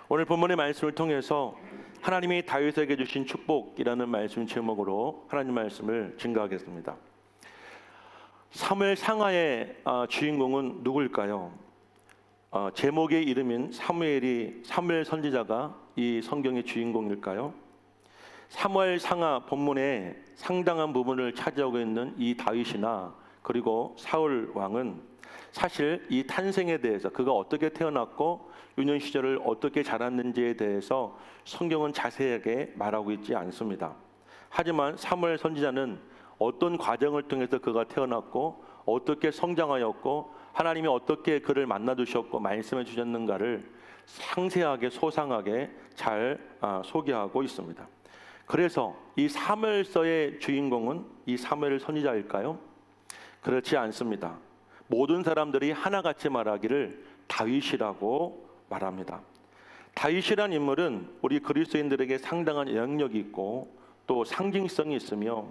오늘 본문의 말씀을 통해서 하나님이 다윗에게 주신 축복이라는 말씀 제목으로 하나님 말씀을 증거하겠습니다. 사무엘 상하의 주인공은 누구일까요? 제목의 이름인 사무엘 선지자가 이 성경의 주인공일까요? 사무엘 상하 본문의 상당한 부분을 차지하고 있는 이 다윗이나 그리고 사울 왕은 사실 이 탄생에 대해서 그가 어떻게 태어났고 유년 시절을 어떻게 자랐는지에 대해서 성경은 자세하게 말하고 있지 않습니다. 하지만 사무엘 선지자는 어떤 과정을 통해서 그가 태어났고 어떻게 성장하였고 하나님이 어떻게 그를 만나 주셨고 말씀해 주셨는가를 상세하게 소상하게 잘 소개하고 있습니다. 그래서 이 사무엘서의 주인공은 이 사무엘 선지자일까요? 그렇지 않습니다. 모든 사람들이 하나같이 말하기를 다윗이라고 말합니다. 다윗이란 인물은 우리 그리스도인들에게 상당한 영향력이 있고 또 상징성이 있으며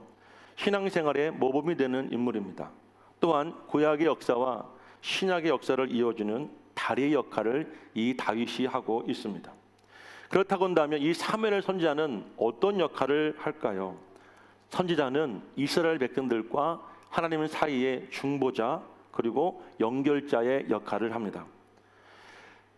신앙생활의 모범이 되는 인물입니다. 또한 구약의 역사와 신약의 역사를 이어주는 다리의 역할을 이 다윗이 하고 있습니다. 그렇다고 한다면 이 사무엘 선지자는 어떤 역할을 할까요? 선지자는 이스라엘 백성들과 하나님 사이의 중보자 그리고 연결자의 역할을 합니다.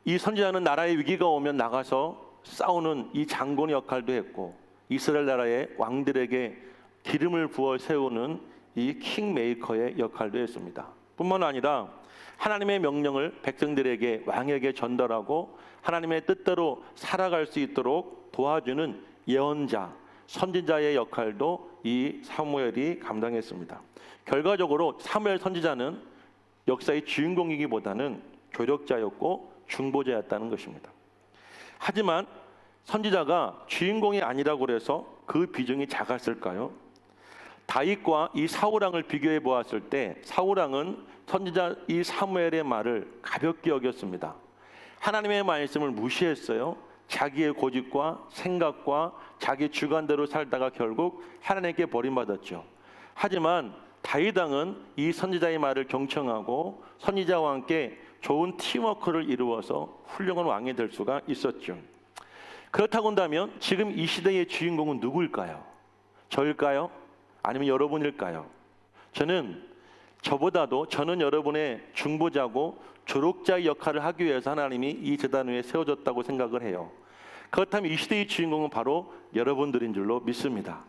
이 선지자는 나라의 위기가 오면 나가서 싸우는 이 장군의 역할도 했고 이스라엘 나라의 왕들에게 기름을 부어 세우는 이 킹메이커의 역할도 했습니다. 뿐만 아니라 하나님의 명령을 백성들에게 왕에게 전달하고 하나님의 뜻대로 살아갈 수 있도록 도와주는 예언자, 선지자의 역할도 이 사무엘이 감당했습니다. 결과적으로 사무엘 선지자는 역사의 주인공이기보다는 조력자였고 중보자였다는 것입니다. 하지만 선지자가 주인공이 아니라고 해서 그 비중이 작았을까요? 다윗과 이 사울왕을 비교해 보았을 때 사울왕은 선지자 이 사무엘의 말을 가볍게 여겼습니다. 하나님의 말씀을 무시했어요. 자기의 고집과 생각과 자기 주관대로 살다가 결국 하나님께 버림받았죠. 하지만 다윗 왕은 이 선지자의 말을 경청하고 선지자와 함께 좋은 팀워크를 이루어서 훌륭한 왕이 될 수가 있었죠. 그렇다고 한다면 지금 이 시대의 주인공은 누구일까요? 저일까요? 아니면 여러분일까요? 저는 여러분의 중보자고 조력자의 역할을 하기 위해서 하나님이 이 제단 위에 세워졌다고 생각을 해요. 그렇다면 이 시대의 주인공은 바로 여러분들인 줄로 믿습니다.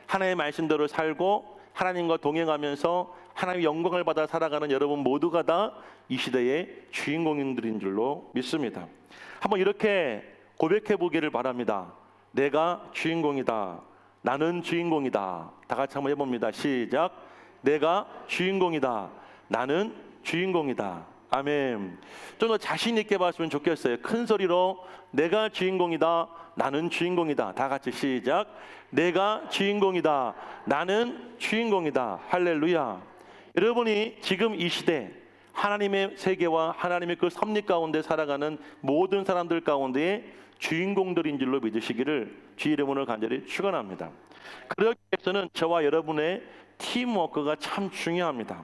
하나님의 말씀대로 살고 하나님과 동행하면서 하나님의 영광을 받아 살아가는 여러분 모두가 다 이 시대의 주인공들인 줄로 믿습니다. 한번 이렇게 고백해 보기를 바랍니다. 내가 주인공이다. 나는 주인공이다. 다 같이 한번 해봅니다. 시작. 내가 주인공이다. 나는 주인공이다. 아멘. 좀 더 자신 있게 봤으면 좋겠어요. 큰 소리로 내가 주인공이다. 나는 주인공이다. 다 같이 시작. 내가 주인공이다. 나는 주인공이다. 할렐루야. 여러분이 지금 이 시대 하나님의 세계와 하나님의 그 섭리 가운데 살아가는 모든 사람들 가운데에 주인공들인 줄로 믿으시기를 주의 이름으로 간절히 축원합니다. 그러기 위해서는 저와 여러분의 팀워크가 참 중요합니다.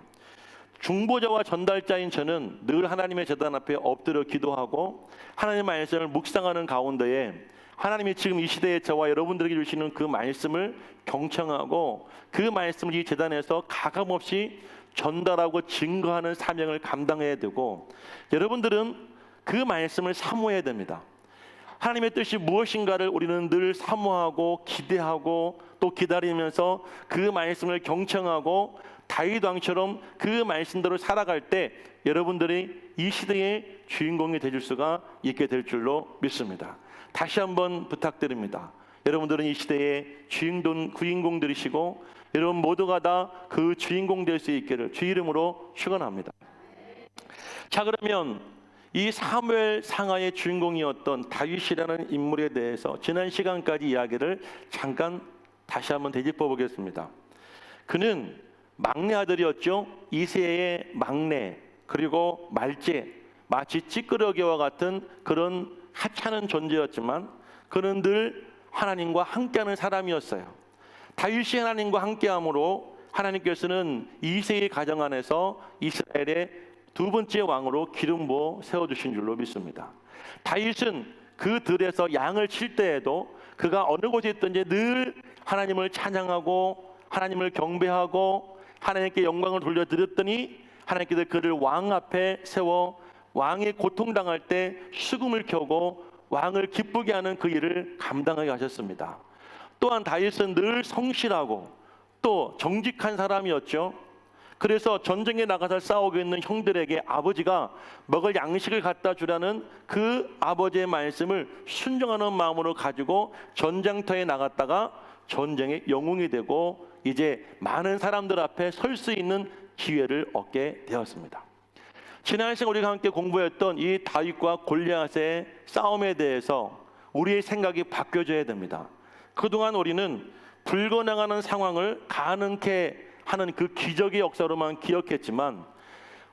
중보자와 전달자인 저는 늘 하나님의 제단 앞에 엎드려 기도하고 하나님의 말씀을 묵상하는 가운데에 하나님이 지금 이 시대에 저와 여러분들에게 주시는 그 말씀을 경청하고 그 말씀을 이 제단에서 가감없이 전달하고 증거하는 사명을 감당해야 되고 여러분들은 그 말씀을 사모해야 됩니다. 하나님의 뜻이 무엇인가를 우리는 늘 사모하고 기대하고 또 기다리면서 그 말씀을 경청하고 다윗 왕처럼 그 말씀대로 살아갈 때 여러분들이 이 시대의 주인공이 되실 수가 있게 될 줄로 믿습니다. 다시 한번 부탁드립니다. 여러분들은 이 시대의 주인공들이시고 여러분 모두가 다 그 주인공 될 수 있기를 주 이름으로 축원합니다. 자, 그러면 이 사무엘 상하의 주인공이었던 다윗이라는 인물에 대해서 지난 시간까지 이야기를 잠깐 다시 한번 되짚어 보겠습니다. 그는 막내 아들이었죠. 이새의 막내 그리고 말제 마치 찌끄러기와 같은 그런 하찮은 존재였지만 그는 늘 하나님과 함께하는 사람이었어요. 다윗이 하나님과 함께함으로 하나님께서는 이새의 가정 안에서 이스라엘의 두 번째 왕으로 기름 부어 세워주신 줄로 믿습니다. 다윗은 그 들에서 양을 칠 때에도 그가 어느 곳에 있든지 늘 하나님을 찬양하고 하나님을 경배하고 하나님께 영광을 돌려드렸더니 하나님께서 그를 왕 앞에 세워 왕이 고통당할 때 수금을 켜고 왕을 기쁘게 하는 그 일을 감당하게 하셨습니다. 또한 다윗은 늘 성실하고 또 정직한 사람이었죠. 그래서 전쟁에 나가서 싸우고 있는 형들에게 아버지가 먹을 양식을 갖다 주라는 그 아버지의 말씀을 순종하는 마음으로 가지고 전장터에 나갔다가 전쟁의 영웅이 되고 이제 많은 사람들 앞에 설 수 있는 기회를 얻게 되었습니다. 지난 시간 우리가 함께 공부했던 이 다윗과 골리앗의 싸움에 대해서 우리의 생각이 바뀌어져야 됩니다. 그동안 우리는 불거나가는 상황을 가능케 하는 그 기적의 역사로만 기억했지만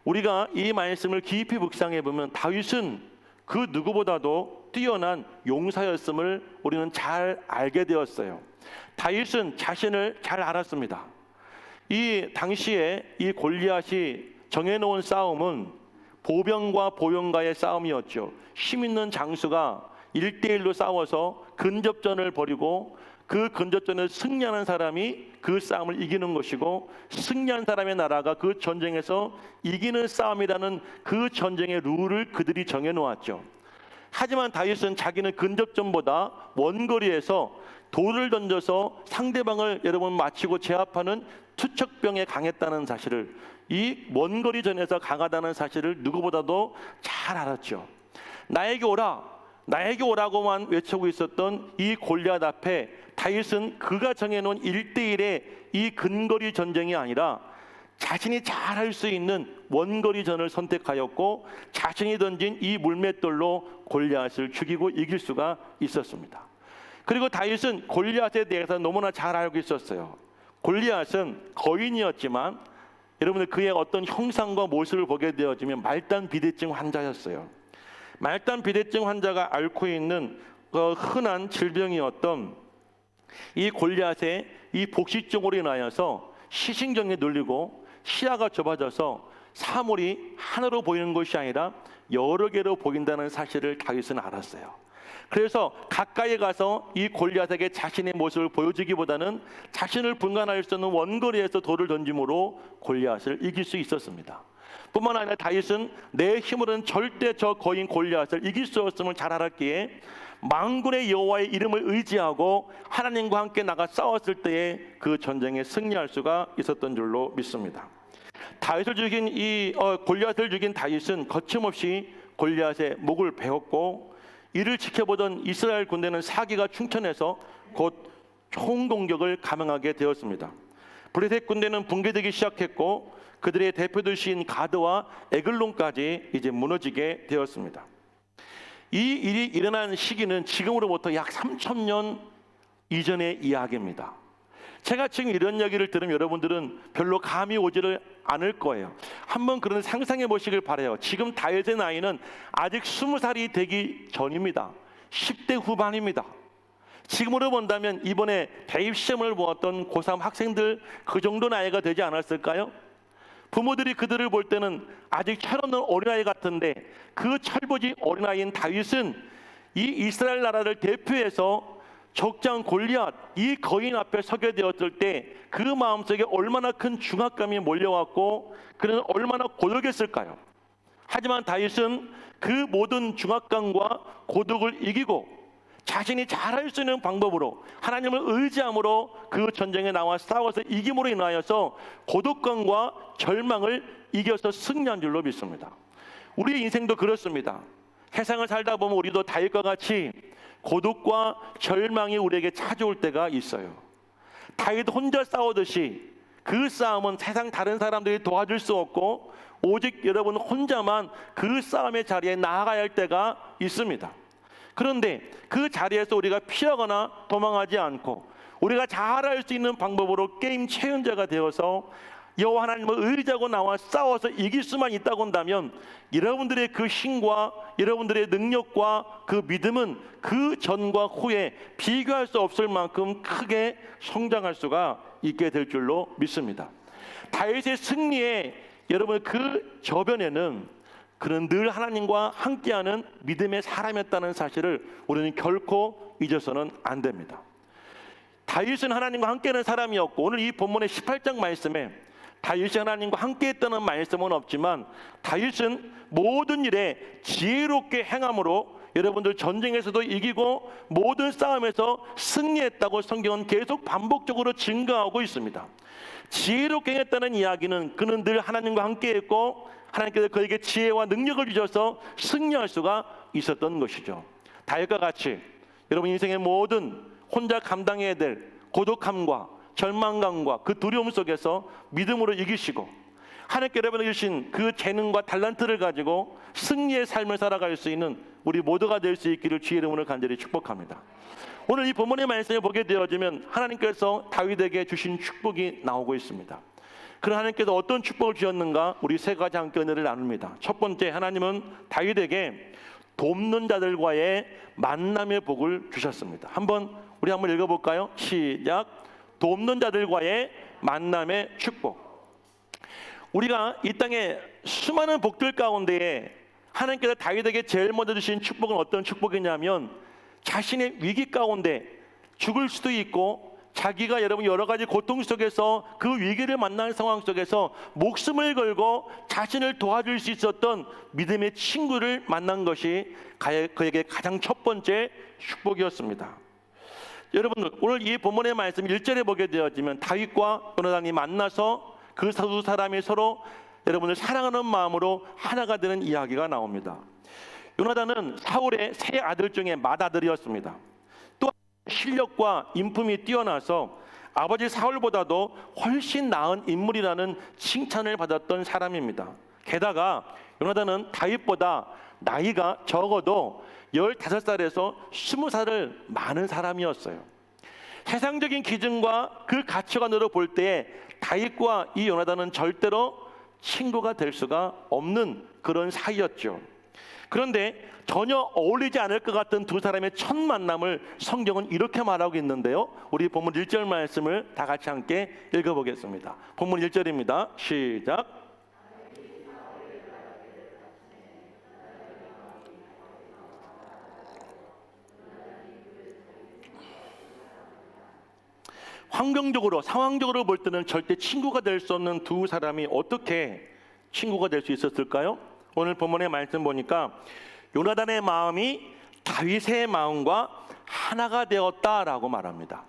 우리가 이 말씀을 깊이 묵상해 보면 다윗은 그 누구보다도 뛰어난 용사였음을 우리는 잘 알게 되었어요. 다윗은 자신을 잘 알았습니다. 이 당시에 이 골리앗이 정해놓은 싸움은 보병과 보병과의 싸움이었죠. 힘 있는 장수가 1대1로 싸워서 근접전을 벌이고 그 근접전에 승리하는 사람이 그 싸움을 이기는 것이고 승리한 사람의 나라가 그 전쟁에서 이기는 싸움이라는 그 전쟁의 룰을 그들이 정해놓았죠. 하지만 다윗은 자기는 근접전보다 원거리에서 돌을 던져서 상대방을 여러분 맞히고 제압하는 투척병에 강했다는 사실을, 이 원거리 전에서 강하다는 사실을 누구보다도 잘 알았죠. 나에게 오라, 나에게 오라고만 외치고 있었던 이 골리앗 앞에 다윗은 그가 정해놓은 1대1의 이 근거리 전쟁이 아니라 자신이 잘 할 수 있는 원거리전을 선택하였고 자신이 던진 이 물맷돌로 골리앗을 죽이고 이길 수가 있었습니다. 그리고 다윗은 골리앗에 대해서 너무나 잘 알고 있었어요. 골리앗은 거인이었지만 여러분들 그의 어떤 형상과 모습을 보게 되어지면 말단 비대증 환자였어요. 말단 비대증 환자가 앓고 있는 흔한 질병이었던 이 골리앗의 이 복식증으로 인하여서 시신경에 눌리고 시야가 좁아져서 사물이 하나로 보이는 것이 아니라 여러 개로 보인다는 사실을 다윗은 알았어요. 그래서 가까이 가서 이 골리앗에게 자신의 모습을 보여주기보다는 자신을 분간할 수 있는 원거리에서 돌을 던짐으로 골리앗을 이길 수 있었습니다. 뿐만 아니라 다윗은 내 힘으로는 절대 저 거인 골리앗을 이길 수 없음을 잘 알았기에 만군의 여호와의 이름을 의지하고 하나님과 함께 나가 싸웠을 때에 그 전쟁에 승리할 수가 있었던 줄로 믿습니다. 다윗을 죽인 골리앗을 죽인 다윗은 거침없이 골리앗의 목을 베었고 이를 지켜보던 이스라엘 군대는 사기가 충천해서 곧 총공격을 감행하게 되었습니다. 블레셋 군대는 붕괴되기 시작했고 그들의 대표도시인 가드와 에글론까지 이제 무너지게 되었습니다. 이 일이 일어난 시기는 지금으로부터 약 3,000년 이전의 이야기입니다. 제가 지금 이런 이야기를 들으면 여러분들은 별로 감이 오지를 않을 거예요. 한번 그런 상상해 보시길 바라요. 지금 다윗의 나이는 아직 20살이 되기 전입니다. 10대 후반입니다. 지금으로 본다면 이번에 대입 시험을 보았던 고3 학생들 그 정도 나이가 되지 않았을까요? 부모들이 그들을 볼 때는 아직 철없는 어린아이 같은데 그 철부지 어린아이인 다윗은 이 이스라엘 나라를 대표해서 적장 골리앗 이 거인 앞에 서게 되었을 때 그 마음속에 얼마나 큰 중압감이 몰려왔고 그는 얼마나 고독했을까요? 하지만 다윗은 그 모든 중압감과 고독을 이기고 자신이 잘할 수 있는 방법으로 하나님을 의지함으로 그 전쟁에 나와 싸워서 이김으로 인하여서 고독감과 절망을 이겨서 승리한 줄로 믿습니다. 우리의 인생도 그렇습니다. 세상을 살다 보면 우리도 다윗과 같이 고독과 절망이 우리에게 찾아올 때가 있어요. 다윗 혼자 싸우듯이 그 싸움은 세상 다른 사람들이 도와줄 수 없고 오직 여러분 혼자만 그 싸움의 자리에 나아가야 할 때가 있습니다. 그런데 그 자리에서 우리가 피하거나 도망하지 않고 우리가 잘할 수 있는 방법으로 게임 최연자가 되어서 여호와 하나님을 의지하고 나와 싸워서 이길 수만 있다고 한다면 여러분들의 그 힘과 여러분들의 능력과 그 믿음은 그 전과 후에 비교할 수 없을 만큼 크게 성장할 수가 있게 될 줄로 믿습니다. 다윗의 승리에 여러분 그 저변에는 그는 늘 하나님과 함께하는 믿음의 사람이었다는 사실을 우리는 결코 잊어서는 안 됩니다. 다윗은 하나님과 함께하는 사람이었고, 오늘 이 본문의 18장 말씀에 다윗이 하나님과 함께했다는 말씀은 없지만 다윗은 모든 일에 지혜롭게 행함으로 여러분들 전쟁에서도 이기고 모든 싸움에서 승리했다고 성경은 계속 반복적으로 증거하고 있습니다. 지혜롭게 행했다는 이야기는 그는 늘 하나님과 함께했고 하나님께서 그에게 지혜와 능력을 주셔서 승리할 수가 있었던 것이죠. 다윗과 같이 여러분 인생의 모든 혼자 감당해야 될 고독함과 절망감과 그 두려움 속에서 믿음으로 이기시고 하나님께 여러분에게 주신 그 재능과 탤런트를 가지고 승리의 삶을 살아갈 수 있는 우리 모두가 될 수 있기를 주의 이름으로 간절히 축복합니다. 오늘 이 본문의 말씀을 보게 되어지면 하나님께서 다윗에게 주신 축복이 나오고 있습니다. 그럼 하나님께서 어떤 축복을 주셨는가? 우리 세 가지 함께 은혜를 나눕니다. 첫 번째, 하나님은 다윗에게 돕는 자들과의 만남의 복을 주셨습니다. 우리 한번 읽어볼까요? 시작. 돕는 자들과의 만남의 축복. 우리가 이 땅에 수많은 복들 가운데에 하나님께서 다윗에게 제일 먼저 주신 축복은 어떤 축복이냐면, 자신의 위기 가운데 죽을 수도 있고 자기가 여러분 여러 가지 고통 속에서 그 위기를 만나는 상황 속에서 목숨을 걸고 자신을 도와줄 수 있었던 믿음의 친구를 만난 것이 그에게 가장 첫 번째 축복이었습니다. 여러분 오늘 이 본문의 말씀 1절에 보게 되어지면 다윗과 요나단이 만나서 그 두 사람이 서로 여러분을 사랑하는 마음으로 하나가 되는 이야기가 나옵니다. 요나단은 사울의 세 아들 중에 맏아들이었습니다. 또 실력과 인품이 뛰어나서 아버지 사울보다도 훨씬 나은 인물이라는 칭찬을 받았던 사람입니다. 게다가 요나단은 다윗보다 나이가 적어도 15살에서 20살을 많은 사람이었어요. 세상적인 기준과 그 가치관으로 볼 때 다윗과 이 요나단은 절대로 친구가 될 수가 없는 그런 사이였죠. 그런데 전혀 어울리지 않을 것 같은 두 사람의 첫 만남을 성경은 이렇게 말하고 있는데요. 우리 본문 1절 말씀을 다 같이 함께 읽어보겠습니다. 본문 1절입니다. 시작. 환경적으로 상황적으로 볼 때는 절대 친구가 될 수 없는 두 사람이 어떻게 친구가 될 수 있었을까요? 오늘 본문의 말씀 보니까 요나단의 마음이 다윗의 마음과 하나가 되었다라고 말합니다.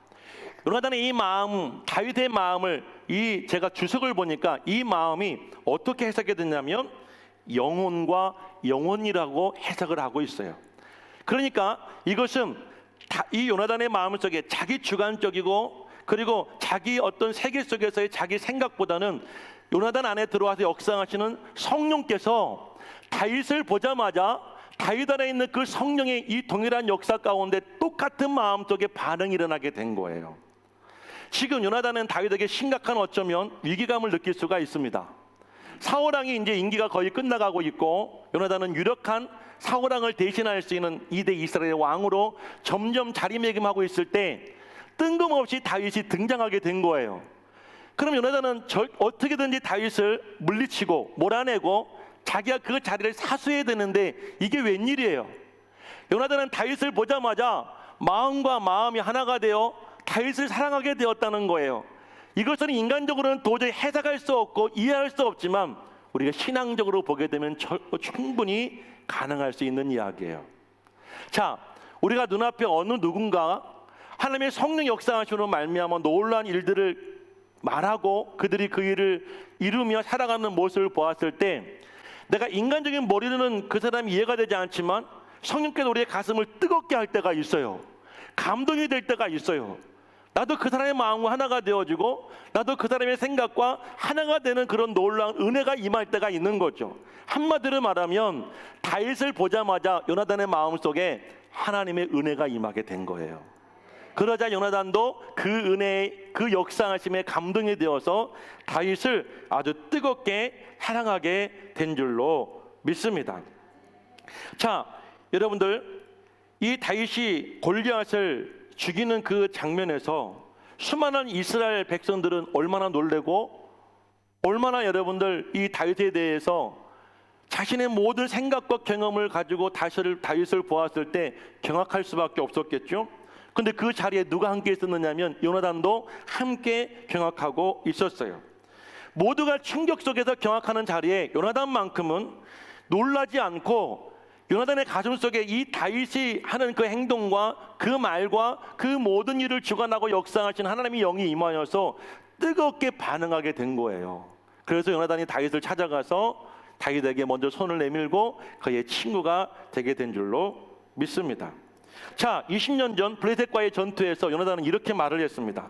요나단의 이 마음, 다윗의 마음을 제가 주석을 보니까 이 마음이 어떻게 해석이 됐냐면 영혼과 영혼이라고 해석을 하고 있어요. 그러니까 이것은 이 요나단의 마음 속에 자기 주관적이고 그리고 자기 어떤 세계 속에서의 자기 생각보다는 요나단 안에 들어와서 역사하시는 성령께서 다윗을 보자마자 다윗 안에 있는 그 성령의 이 동일한 역사 가운데 똑같은 마음 속에 반응이 일어나게 된 거예요. 지금 요나단은 다윗에게 심각한 어쩌면 위기감을 느낄 수가 있습니다. 사울왕이 이제 임기가 거의 끝나가고 있고 요나단은 유력한 사울왕을 대신할 수 있는 2대 이스라엘 왕으로 점점 자리매김하고 있을 때 뜬금없이 다윗이 등장하게 된 거예요. 그럼 요나단은 어떻게든지 다윗을 물리치고 몰아내고 자기가 그 자리를 사수해야 되는데 이게 웬일이에요? 요나단은 다윗을 보자마자 마음과 마음이 하나가 되어 다윗을 사랑하게 되었다는 거예요. 이것은 인간적으로는 도저히 해석할 수 없고 이해할 수 없지만 우리가 신앙적으로 보게 되면 충분히 가능할 수 있는 이야기예요. 자, 우리가 눈앞에 어느 누군가 하나님의 성령 역사하시는 말미암아 놀라운 일들을 말하고 그들이 그 일을 이루며 살아가는 모습을 보았을 때 내가 인간적인 머리로는 그 사람이 이해가 되지 않지만 성령께서 우리의 가슴을 뜨겁게 할 때가 있어요. 감동이 될 때가 있어요. 나도 그 사람의 마음과 하나가 되어지고 나도 그 사람의 생각과 하나가 되는 그런 놀라운 은혜가 임할 때가 있는 거죠. 한마디로 말하면 다윗을 보자마자 요나단의 마음속에 하나님의 은혜가 임하게 된 거예요. 그러자 요나단도 그 은혜의 그 역사하심에 감동이 되어서 다윗을 아주 뜨겁게 사랑하게 된 줄로 믿습니다. 자, 여러분들 이 다윗이 골리앗을 죽이는 그 장면에서 수많은 이스라엘 백성들은 얼마나 놀래고 얼마나 여러분들 이 다윗에 대해서 자신의 모든 생각과 경험을 가지고 다윗을 보았을 때 경악할 수밖에 없었겠죠. 근데 그 자리에 누가 함께 있었느냐면 요나단도 함께 경악하고 있었어요. 모두가 충격 속에서 경악하는 자리에 요나단만큼은 놀라지 않고 요나단의 가슴 속에 이 다윗이 하는 그 행동과 그 말과 그 모든 일을 주관하고 역사하신 하나님의 영이 임하여서 뜨겁게 반응하게 된 거예요. 그래서 요나단이 다윗을 찾아가서 다윗에게 먼저 손을 내밀고 그의 친구가 되게 된 줄로 믿습니다. 자, 20년 전 블레셋과의 전투에서 요나단은 이렇게 말을 했습니다.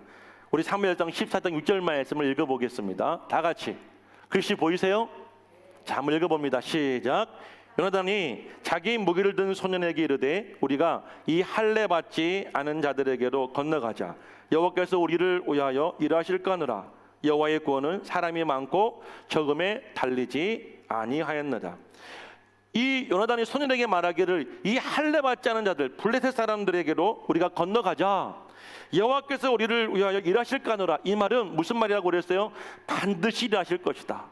우리 사무엘상 14장 6절 말씀을 읽어보겠습니다. 다 같이 글씨 보이세요? 자, 한번 읽어봅니다. 시작. 요나단이 자기 무기를 든 소년에게 이르되 우리가 이 할례 받지 않은 자들에게로 건너가자. 여호와께서 우리를 위하여 일하실까느라. 여호와의 구원은 사람이 많고 적음에 달리지 아니하였느라. 이 요나단이 소년에게 말하기를 이 할례 받지 않은 자들 블레셋 사람들에게로 우리가 건너가자. 여호와께서 우리를 위하여 일하실까느라. 이 말은 무슨 말이라고 그랬어요? 반드시 일하실 것이다.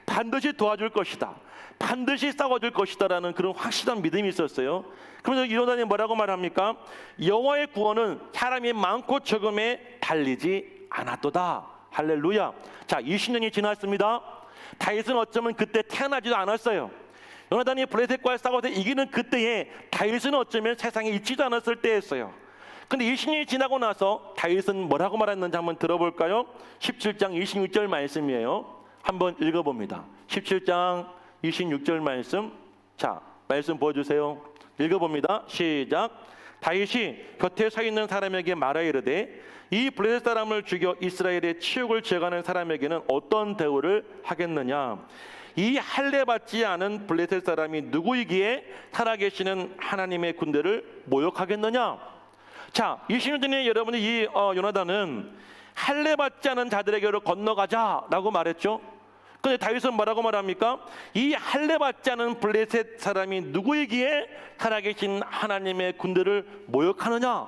반드시 도와줄 것이다. 반드시 싸워줄 것이다라는 그런 확실한 믿음이 있었어요. 그러면서 요나단이 뭐라고 말합니까? 여호와의 구원은 사람이 많고 적음에 달리지 않았도다. 할렐루야. 자, 20년이 지났습니다. 다윗은 어쩌면 그때 태어나지도 않았어요. 요나단이 블레셋과 싸워서 이기는 그때에 다윗은 어쩌면 세상에 있지도 않았을 때였어요. 근데 20년이 지나고 나서 다윗은 뭐라고 말했는지 한번 들어볼까요? 17장 26절 말씀이에요. 한번 읽어봅니다. 17장 26절 말씀. 자, 말씀 보여주세요. 읽어봅니다. 시작. 다윗이 곁에 서 있는 사람에게 말하여 이르되 이 블레셋 사람을 죽여 이스라엘의 치욕을 제거하는 사람에게는 어떤 대우를 하겠느냐? 이 할례 받지 않은 블레셋 사람이 누구이기에 살아계시는 하나님의 군대를 모욕하겠느냐? 자, 20년 전에 여러분이 이 요나단은 할례 받지 않은 자들에게로 건너가자라고 말했죠. 그런데 다윗은 뭐라고 말합니까? 이 할례 받지 않은 블레셋 사람이 누구이기에 살아계신 하나님의 군대를 모욕하느냐?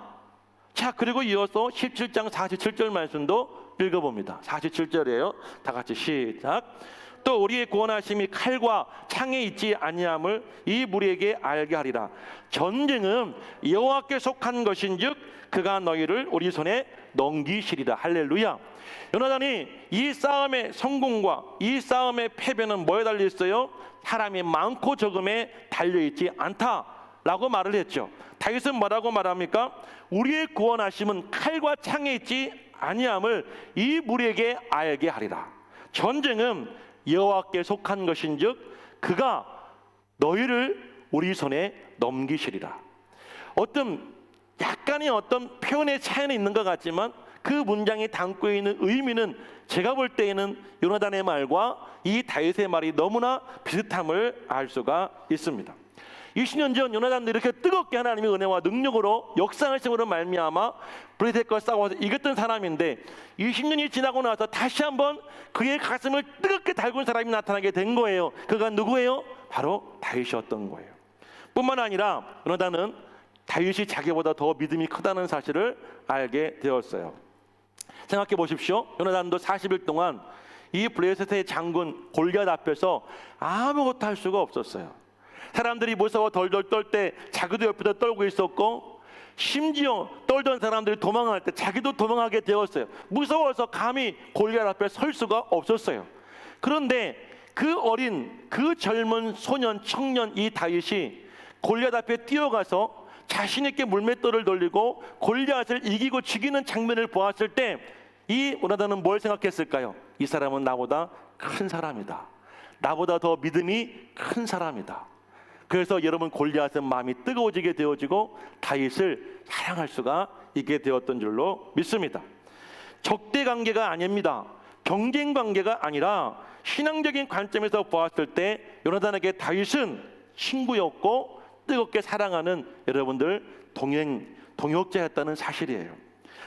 자, 그리고 이어서 17장 47절 말씀도 읽어봅니다. 47절이에요. 다 같이 시작. 또 우리의 구원하심이 칼과 창에 있지 아니함을 이 무리에게 알게 하리라. 전쟁은 여호와께 속한 것인즉 그가 너희를 우리 손에 넘기시리라. 할렐루야. 요나단이 이 싸움의 성공과 이 싸움의 패배는 뭐에 달려 있어요? 사람이 많고 적음에 달려 있지 않다라고 말을 했죠. 다윗은 뭐라고 말합니까? 우리의 구원하심은 칼과 창에 있지 아니함을 이 무리에게 알게 하리라. 전쟁은 여호와께 속한 것인즉 그가 너희를 우리 손에 넘기시리라. 약간의 어떤 표현의 차이는 있는 것 같지만 그 문장이 담고 있는 의미는 제가 볼 때에는 요나단의 말과 이 다윗의 말이 너무나 비슷함을 알 수가 있습니다. 20년 전 요나단도 이렇게 뜨겁게 하나님의 은혜와 능력으로 역사하심으로 말미암아 블레셋과 싸워서 이겼던 사람인데 20년이 지나고 나서 다시 한번 그의 가슴을 뜨겁게 달군 사람이 나타나게 된 거예요. 그가 누구예요? 바로 다윗이었던 거예요. 뿐만 아니라 요나단은 다윗이 자기보다 더 믿음이 크다는 사실을 알게 되었어요. 생각해 보십시오. 요나단도 40일 동안 이 블레셋의 장군 골리앗 앞에서 아무것도 할 수가 없었어요. 사람들이 무서워 덜덜 떨 때 자기도 옆에서 떨고 있었고, 심지어 떨던 사람들이 도망할 때 자기도 도망하게 되었어요. 무서워서 감히 골리앗 앞에 설 수가 없었어요. 그런데 그 젊은 소년 청년 이 다윗이 골리앗 앞에 뛰어가서 자신 있게 물맷돌을 돌리고 골리앗을 이기고 죽이는 장면을 보았을 때 이 요나단은 뭘 생각했을까요? 이 사람은 나보다 큰 사람이다. 나보다 더 믿음이 큰 사람이다. 그래서 여러분 골리앗은 마음이 뜨거워지게 되어지고 다윗을 사랑할 수가 있게 되었던 줄로 믿습니다. 적대 관계가 아닙니다. 경쟁 관계가 아니라 신앙적인 관점에서 보았을 때 요나단에게 다윗은 친구였고 뜨겁게 사랑하는 여러분들 동역자였다는 사실이에요.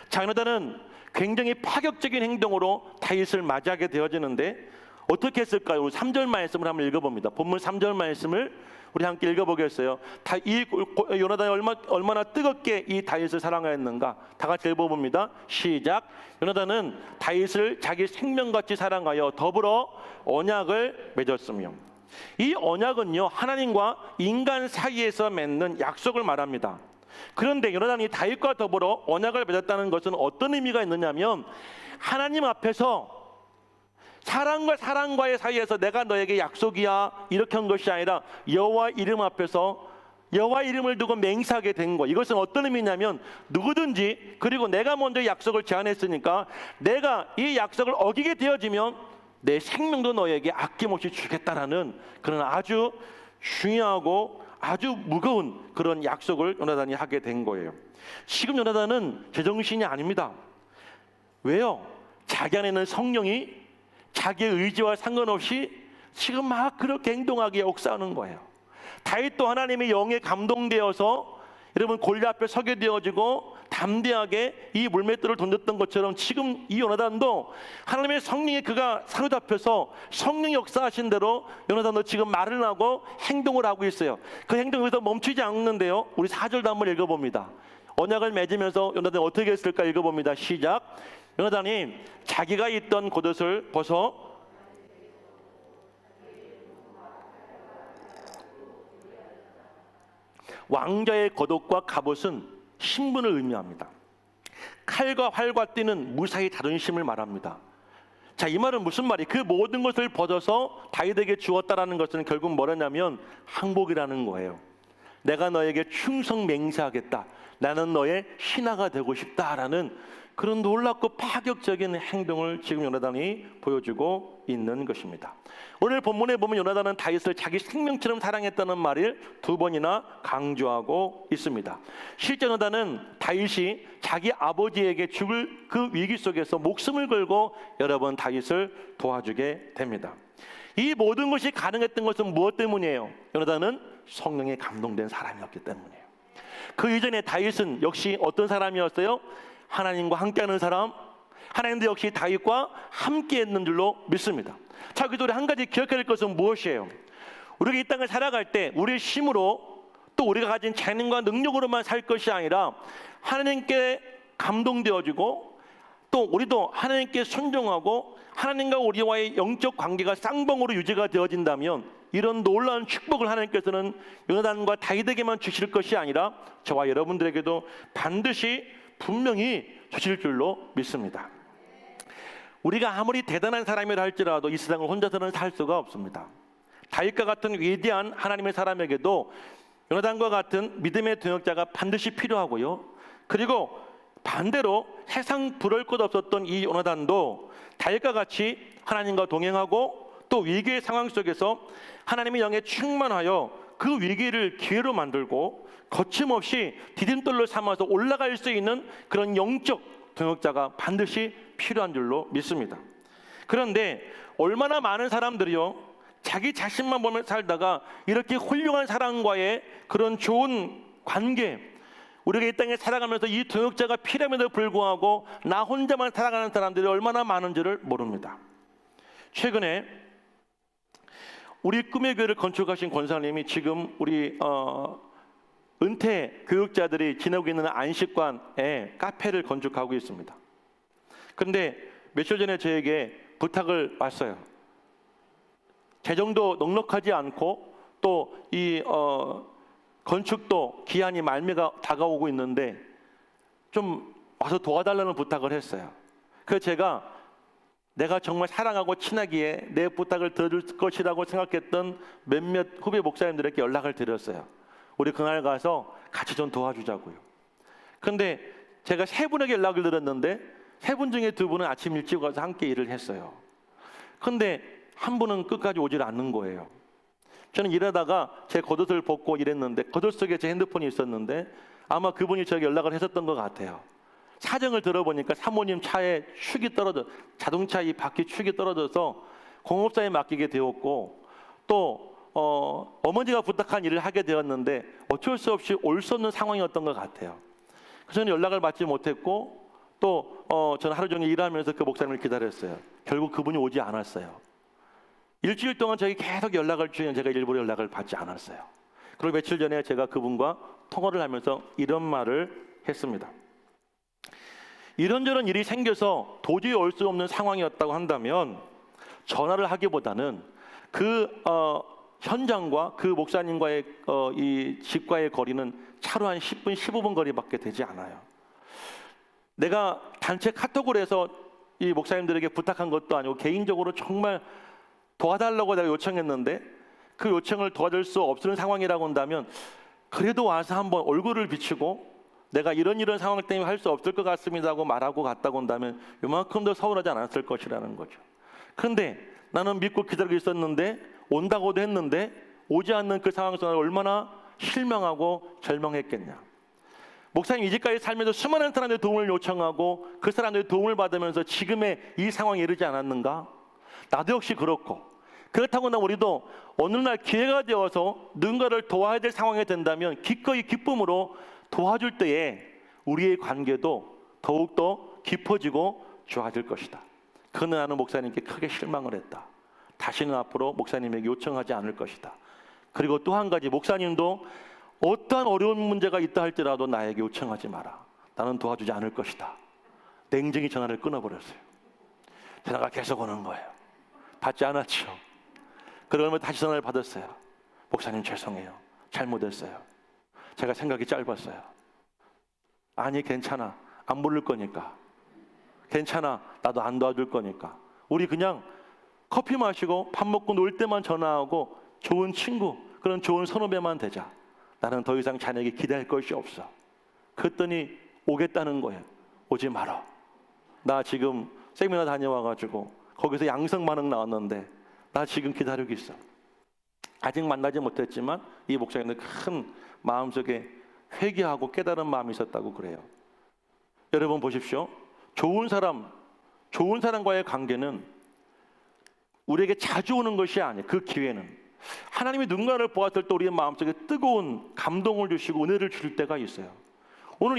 자, 요나단은 굉장히 파격적인 행동으로 다윗을 맞이하게 되어지는데 어떻게 했을까요? 우리 3절 말씀을 한번 읽어봅니다. 본문 3절 말씀을 우리 함께 읽어보겠어요. 이 요나단이 얼마나 뜨겁게 이 다윗을 사랑하였는가. 다 같이 읽어봅니다. 시작. 요나단은 다윗을 자기 생명같이 사랑하여 더불어 언약을 맺었으며 이 언약은요, 하나님과 인간 사이에서 맺는 약속을 말합니다. 그런데 요나단이 다윗과 더불어 언약을 맺었다는 것은 어떤 의미가 있느냐면, 하나님 앞에서 사람과 사람과의 사이에서 내가 너에게 약속이야 이렇게 한 것이 아니라 여호와 이름 앞에서 여호와 이름을 두고 맹세하게 된 거. 이것은 어떤 의미냐면, 누구든지, 그리고 내가 먼저 약속을 제안했으니까 내가 이 약속을 어기게 되어지면 내 생명도 너에게 아낌없이 주겠다라는 그런 아주 중요하고 아주 무거운 그런 약속을 요나단이 하게 된 거예요. 지금 요나단은 제정신이 아닙니다. 왜요? 자기 안에는 성령이 자기의 의지와 상관없이 지금 막 그렇게 행동하기에 역사하는 거예요. 다윗도 하나님의 영에 감동되어서 여러분 골리앗 앞에 서게 되어지고 담대하게 이 물맷돌을 던졌던 것처럼, 지금 이 요나단도 하나님의 성령에 그가 사로잡혀서 성령이 역사하신 대로 요나단도 지금 말을 하고 행동을 하고 있어요. 그 행동에서 멈추지 않는데요. 우리 4절도 한번 읽어봅니다. 언약을 맺으면서 요나단이 어떻게 했을까 읽어봅니다. 시작. 요나단이 자기가 있던 겉옷을 벗어 왕자의 겉옷과 갑옷은 신분을 의미합니다. 칼과 활과 띠는 무사히 자존심을 말합니다. 자, 이 말은 무슨 말이? 그 모든 것을 벗어서 다윗에게 주었다라는 것은 결국 뭐냐면 항복이라는 거예요. 내가 너에게 충성 맹세하겠다. 나는 너의 신하가 되고 싶다라는 그런 놀랍고 파격적인 행동을 지금 요나단이 보여주고 있는 것입니다. 오늘 본문에 보면 요나단은 다윗을 자기 생명처럼 사랑했다는 말을 2번이나 강조하고 있습니다. 실제 요나단은 다윗이 자기 아버지에게 죽을 그 위기 속에서 목숨을 걸고 여러 번 다윗을 도와주게 됩니다. 이 모든 것이 가능했던 것은 무엇 때문이에요? 요나단은 성령에 감동된 사람이었기 때문이에요. 그 이전에 다윗은 역시 어떤 사람이었어요? 하나님과 함께하는 사람, 하나님도 역시 다윗과 함께했는 줄로 믿습니다. 자, 그래서 우리 한 가지 기억해야 될 것은 무엇이에요? 우리가 이 땅을 살아갈 때 우리의 힘으로 또 우리가 가진 재능과 능력으로만 살 것이 아니라 하나님께 감동되어지고 또 우리도 하나님께 순종하고 하나님과 우리와의 영적 관계가 쌍방으로 유지가 되어진다면 이런 놀라운 축복을 하나님께서는 요나단과 다윗에게만 주실 것이 아니라 저와 여러분들에게도 반드시 분명히 주실 줄로 믿습니다. 우리가 아무리 대단한 사람이라 할지라도 이 세상을 혼자서는 살 수가 없습니다. 다윗과 같은 위대한 하나님의 사람에게도 요나단과 같은 믿음의 동역자가 반드시 필요하고요. 그리고 반대로 세상 부러울 것 없었던 이 요나단도 다윗과 같이 하나님과 동행하고 또 위기의 상황 속에서 하나님의 영에 충만하여 그 위기를 기회로 만들고 거침없이 디딤돌로 삼아서 올라갈 수 있는 그런 영적 동역자가 반드시 필요한 줄로 믿습니다. 그런데 얼마나 많은 사람들이요, 자기 자신만 보며 살다가 이렇게 훌륭한 사람과의 그런 좋은 관계, 우리가 이 땅에 살아가면서 이 동역자가 필요함에도 불구하고 나 혼자만 살아가는 사람들이 얼마나 많은지를 모릅니다. 최근에 우리 꿈의 교회를 건축하신 권사님이 지금 우리 은퇴 교육자들이 지내고 있는 안식관에 카페를 건축하고 있습니다. 그런데 며칠 전에 저에게 부탁을 왔어요. 재정도 넉넉하지 않고 또 이 건축도 기한이 말미가 다가오고 있는데 좀 와서 도와달라는 부탁을 했어요. 그래서 제가 내가 정말 사랑하고 친하기에 내 부탁을 들을 것이라고 생각했던 몇몇 후배 목사님들에게 연락을 드렸어요. 우리 그날 가서 같이 좀 도와주자고요. 그런데 제가 3분에게 연락을 드렸는데 3분 중에 2분은 아침 일찍 와서 함께 일을 했어요. 그런데 한 분은 끝까지 오질 않는 거예요. 저는 일하다가 제 겉옷을 벗고 일했는데 겉옷 속에 제 핸드폰이 있었는데 아마 그분이 저에게 연락을 했었던 것 같아요. 사정을 들어보니까 사모님 차에 축이 떨어져, 자동차 이 바퀴 축이 떨어져서 공업사에 맡기게 되었고 또 어머니가 부탁한 일을 하게 되었는데 어쩔 수 없이 올 수 없는 상황이었던 것 같아요. 그래서 저는 연락을 받지 못했고 또 저는 하루 종일 일하면서 그 목사님을 기다렸어요. 결국 그분이 오지 않았어요. 일주일 동안 저희 계속 연락을 주면 제가 일부러 연락을 받지 않았어요. 그리고 며칠 전에 제가 그분과 통화를 하면서 이런 말을 했습니다. 이런저런 일이 생겨서 도저히 올 수 없는 상황이었다고 한다면 전화를 하기보다는 그 현장과 그 목사님과의 이 집과의 거리는 차로 한 10분, 15분 거리밖에 되지 않아요. 내가 단체 카톡을 해서 이 목사님들에게 부탁한 것도 아니고 개인적으로 정말 도와달라고 내가 요청했는데 그 요청을 도와줄 수 없는 상황이라고 한다면 그래도 와서 한번 얼굴을 비추고 내가 이런 상황 때문에 할 수 없을 것 같습니다 하고 말하고 갔다고 한다면 요만큼 더 서운하지 않았을 것이라는 거죠. 그런데 나는 믿고 기다리고 있었는데 온다고도 했는데 오지 않는 그 상황 속에서 얼마나 실망하고 절망했겠냐. 목사님 이제까지 살면서 수많은 사람들의 도움을 요청하고 그 사람들의 도움을 받으면서 지금의 이 상황에 이르지 않았는가? 나도 역시 그렇고 그렇다고 우리도 어느 날 기회가 되어서 누군가를 도와야 될 상황이 된다면 기꺼이 기쁨으로 도와줄 때에 우리의 관계도 더욱더 깊어지고 좋아질 것이다. 그는 나는 목사님께 크게 실망을 했다. 다시는 앞으로 목사님에게 요청하지 않을 것이다. 그리고 또 한 가지, 목사님도 어떠한 어려운 문제가 있다 할지라도 나에게 요청하지 마라. 나는 도와주지 않을 것이다. 냉정히 전화를 끊어버렸어요. 전화가 계속 오는 거예요. 받지 않았죠. 그러면 다시 전화를 받았어요. 목사님 죄송해요. 잘못했어요. 제가 생각이 짧았어요. 아니 괜찮아. 안 부를 거니까. 괜찮아. 나도 안 도와줄 거니까. 우리 그냥 커피 마시고 밥 먹고 놀 때만 전화하고 좋은 친구, 그런 좋은 선후배만 되자. 나는 더 이상 자네에게 기대할 것이 없어. 그랬더니 오겠다는 거예요. 오지 마라. 나 지금 세미나 다녀와가지고 거기서 양성 반응 나왔는데 나 지금 기다리고 있어. 아직 만나지 못했지만 이 목사님은 큰 마음속에 회개하고 깨달은 마음이 있었다고 그래요. 여러분 보십시오. 좋은 사람과의 관계는 우리에게 자주 오는 것이 아니에요. 그 기회는 하나님이 누군가를 보았을 때 우리의 마음속에 뜨거운 감동을 주시고 은혜를 주실 때가 있어요. 오늘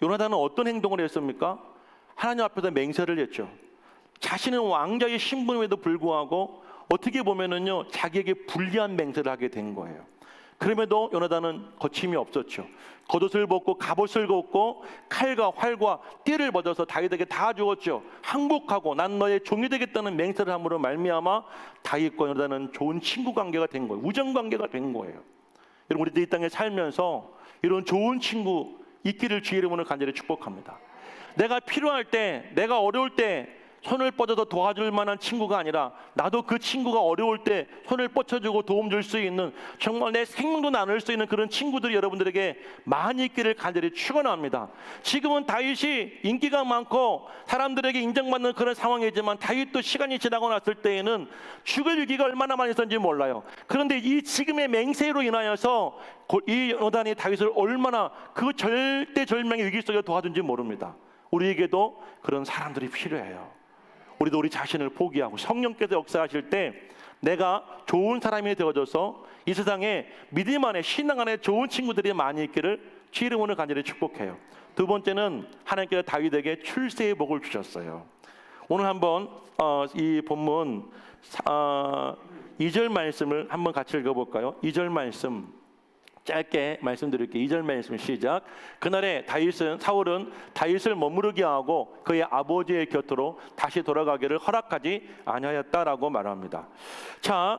요나단은 어떤 행동을 했습니까? 하나님 앞에서 맹세를 했죠. 자신은 왕자의 신분임에도 불구하고 어떻게 보면은요 자기에게 불리한 맹세를 하게 된 거예요. 그럼에도 요나단은 거침이 없었죠. 겉옷을 벗고 갑옷을 벗고 칼과 활과 띠를 벗어서 다윗에게 다 주었죠. 항복하고 난 너의 종이 되겠다는 맹세를 함으로 말미암아 다윗과 요나단은 좋은 친구 관계가 된 거예요. 우정 관계가 된 거예요. 여러분 우리들 이 땅에 살면서 이런 좋은 친구 있기를 주의 이름으로 간절히 축복합니다. 내가 필요할 때, 내가 어려울 때 손을 뻗어서 도와줄 만한 친구가 아니라 나도 그 친구가 어려울 때 손을 뻗쳐주고 도움 줄 수 있는, 정말 내 생명도 나눌 수 있는 그런 친구들이 여러분들에게 많이 있기를 간절히 축원합니다. 지금은 다윗이 인기가 많고 사람들에게 인정받는 그런 상황이지만 다윗도 시간이 지나고 났을 때에는 죽을 위기가 얼마나 많이 있었는지 몰라요. 그런데 이 지금의 맹세로 인하여서 이 요나단이 다윗을 얼마나 그 절대절명의 위기 속에 도와준지 모릅니다. 우리에게도 그런 사람들이 필요해요. 우리도 우리 자신을 포기하고 성령께서 역사하실 때 내가 좋은 사람이 되어져서 이 세상에 믿음 안에 신앙 안에 좋은 친구들이 많이 있기를 주 이름으로 간절히 축복해요. 두 번째는 하나님께서 다윗에게 출세의 복을 주셨어요. 오늘 한번 이 본문 2절 말씀을 한번 같이 읽어볼까요? 2절 말씀 짧게 말씀드릴게요. 2절 말씀 시작. 그날에 사울은 다윗을 머무르게 하고 그의 아버지의 곁으로 다시 돌아가기를 허락하지 아니하였다라고 말합니다. 자,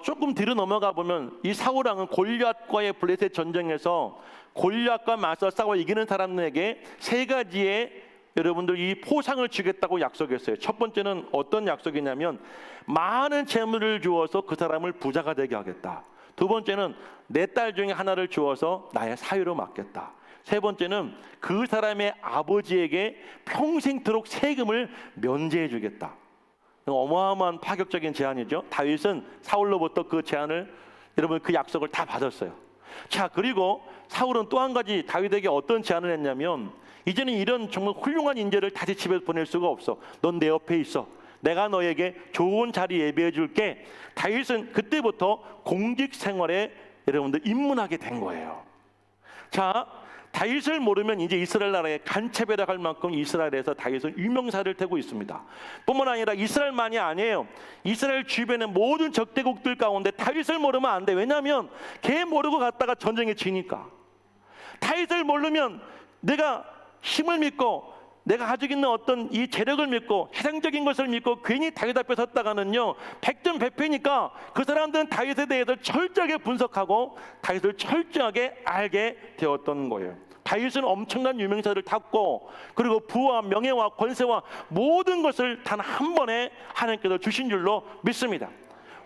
조금 뒤로 넘어가 보면 이 사울 왕은 골리앗과의 블레셋 전쟁에서 골리앗과 맞서 싸워 이기는 사람에게 세 가지의 여러분들 이 포상을 주겠다고 약속했어요. 첫 번째는 어떤 약속이냐면 많은 재물을 주어서 그 사람을 부자가 되게 하겠다. 두 번째는 내 딸 중에 하나를 주어서 나의 사위로 맡겠다. 세 번째는 그 사람의 아버지에게 평생토록 세금을 면제해 주겠다. 어마어마한 파격적인 제안이죠. 다윗은 사울로부터 그 제안을, 여러분 그 약속을 다 받았어요. 자, 그리고 사울은 또 한 가지 다윗에게 어떤 제안을 했냐면 이제는 이런 정말 훌륭한 인재를 다시 집에 보낼 수가 없어. 넌 내 옆에 있어. 내가 너에게 좋은 자리 예비해 줄게. 다윗은 그때부터 공직 생활에 여러분들 입문하게 된 거예요. 자, 다윗을 모르면 이제 이스라엘 나라에 간첩이라 할 만큼 이스라엘에서 다윗은 유명사를 태고 있습니다. 뿐만 아니라 이스라엘만이 아니에요. 이스라엘 주변의 모든 적대국들 가운데 다윗을 모르면 안 돼. 왜냐하면 걔 모르고 갔다가 전쟁에 지니까. 다윗을 모르면 내가 힘을 믿고 내가 가지고 있는 어떤 이 재력을 믿고 세상적인 것을 믿고 괜히 다윗 앞에 섰다가는요, 백전백패니까 그 사람들은 다윗에 대해서 철저하게 분석하고 다윗을 철저하게 알게 되었던 거예요. 다윗은 엄청난 유명세를 탔고, 그리고 부와 명예와 권세와 모든 것을 단 한 번에 하나님께서 주신 줄로 믿습니다.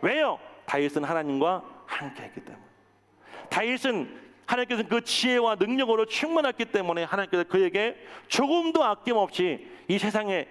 왜요? 다윗은 하나님과 함께했기 때문에. 다윗은 하나님께서 그 지혜와 능력으로 충만했기 때문에 하나님께서 그에게 조금도 아낌없이 이 세상에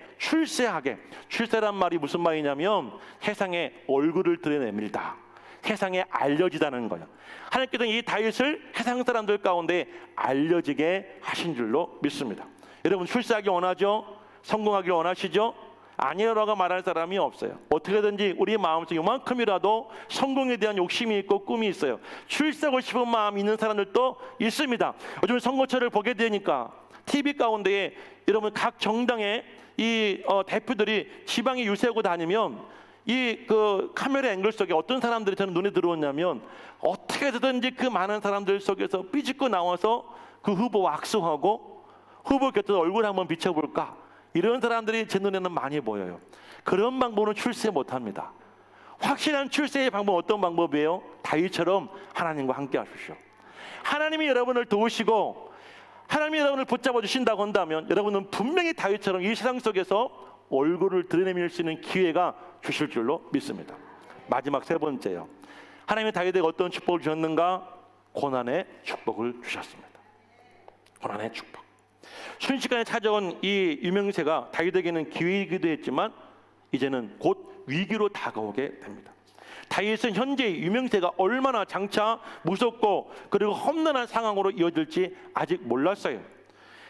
출세란 말이 무슨 말이냐면 세상에 얼굴을 드러냅니다. 세상에 알려지다는 거예요. 하나님께서는 이 다윗을 세상 사람들 가운데 알려지게 하신 줄로 믿습니다. 여러분, 출세하기 원하죠? 성공하기 원하시죠? 아니라고 말할 사람이 없어요. 어떻게든지 우리 마음속에 이만큼이라도 성공에 대한 욕심이 있고 꿈이 있어요. 출세하고 싶은 마음이 있는 사람들도 있습니다. 요즘 선거철을 보게 되니까 TV 가운데에 여러분 각 정당의 이 대표들이 지방에 유세하고 다니면 이 그 카메라 앵글 속에 어떤 사람들이 저는 눈에 들어오냐면 어떻게 해서든지 그 많은 사람들 속에서 삐집고 나와서 그 후보와 악수하고 후보 곁에서 얼굴 한번 비춰볼까, 이런 사람들이 제 눈에는 많이 보여요. 그런 방법은 출세 못합니다. 확실한 출세의 방법은 어떤 방법이에요? 다윗처럼 하나님과 함께 하십시오. 하나님이 여러분을 도우시고 하나님이 여러분을 붙잡아 주신다고 한다면 여러분은 분명히 다윗처럼 이 세상 속에서 얼굴을 드러내밀 수 있는 기회가 주실 줄로 믿습니다. 마지막 세 번째요. 하나님이 다윗에게 어떤 축복을 주셨는가? 고난의 축복을 주셨습니다. 고난의 축복. 순식간에 찾아온 이 유명세가 다윗에게는 기회이기도 했지만 이제는 곧 위기로 다가오게 됩니다. 다윗은 현재 유명세가 얼마나 장차 무섭고 그리고 험난한 상황으로 이어질지 아직 몰랐어요.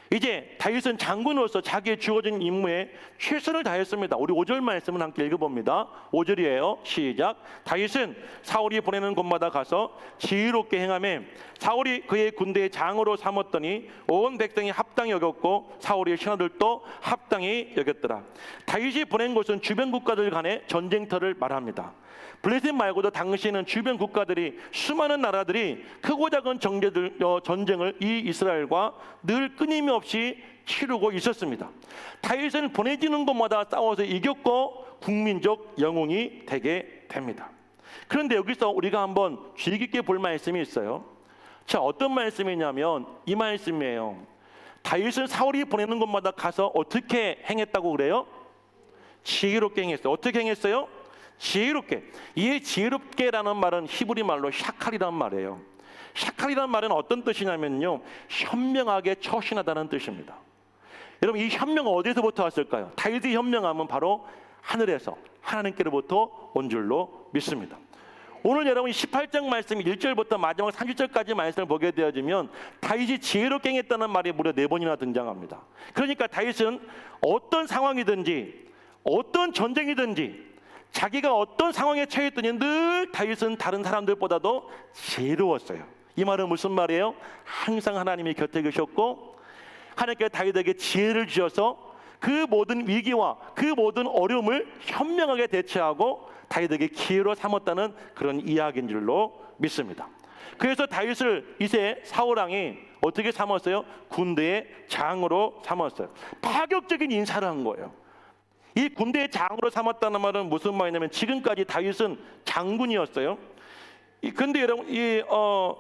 이제 다윗은 장군으로서 자기의 주어진 임무에 최선을 다했습니다. 우리 5절 말씀을 함께 읽어봅니다. 5절이에요. 시작. 다윗은 사울이 보내는 곳마다 가서 지혜롭게 행하며 사울이 그의 군대의 장으로 삼았더니 온 백성이 합당히 여겼고 사울의 신하들도 합당히 여겼더라. 다윗이 보낸 곳은 주변 국가들 간의 전쟁터를 말합니다. 블레셋 말고도 당시에는 주변 국가들이 수많은 나라들이 크고 작은 전쟁을 이 이스라엘과 늘 끊임없이 치르고 있었습니다. 다윗은 보내지는 곳마다 싸워서 이겼고 국민적 영웅이 되게 됩니다. 그런데 여기서 우리가 한번 주의 깊게 볼 말씀이 있어요. 자, 어떤 말씀이냐면 이 말씀이에요. 다윗은 사울이 보내는 곳마다 가서 어떻게 행했다고 그래요? 지혜롭게 행했어요. 어떻게 행했어요? 지혜롭게. 이 지혜롭게라는 말은 히브리 말로 샤칼이란 말이에요. 샤칼이란 말은 어떤 뜻이냐면요, 현명하게 처신하다는 뜻입니다. 여러분, 이 현명은 어디서부터 왔을까요? 다윗이 현명함은 바로 하늘에서 하나님께로부터 온 줄로 믿습니다. 오늘 여러분 18장 말씀 1절부터 마지막 30절까지 말씀을 보게 되어지면 다윗이 지혜롭게 행했다는 말이 무려 4번이나 등장합니다. 그러니까 다윗은 어떤 상황이든지 어떤 전쟁이든지 자기가 어떤 상황에 처했더니 늘 다윗은 다른 사람들보다도 지혜로웠어요. 이 말은 무슨 말이에요? 항상 하나님이 곁에 계셨고 하나님께서 다윗에게 지혜를 주셔서 그 모든 위기와 그 모든 어려움을 현명하게 대처하고 다윗에게 기회로 삼았다는 그런 이야기인 줄로 믿습니다. 그래서 다윗을 이제 사울왕이 어떻게 삼았어요? 군대의 장으로 삼았어요. 파격적인 인사를 한 거예요. 이 군대의 장으로 삼았다는 말은 무슨 말이냐면 지금까지 다윗은 장군이었어요. 그런데 여러분,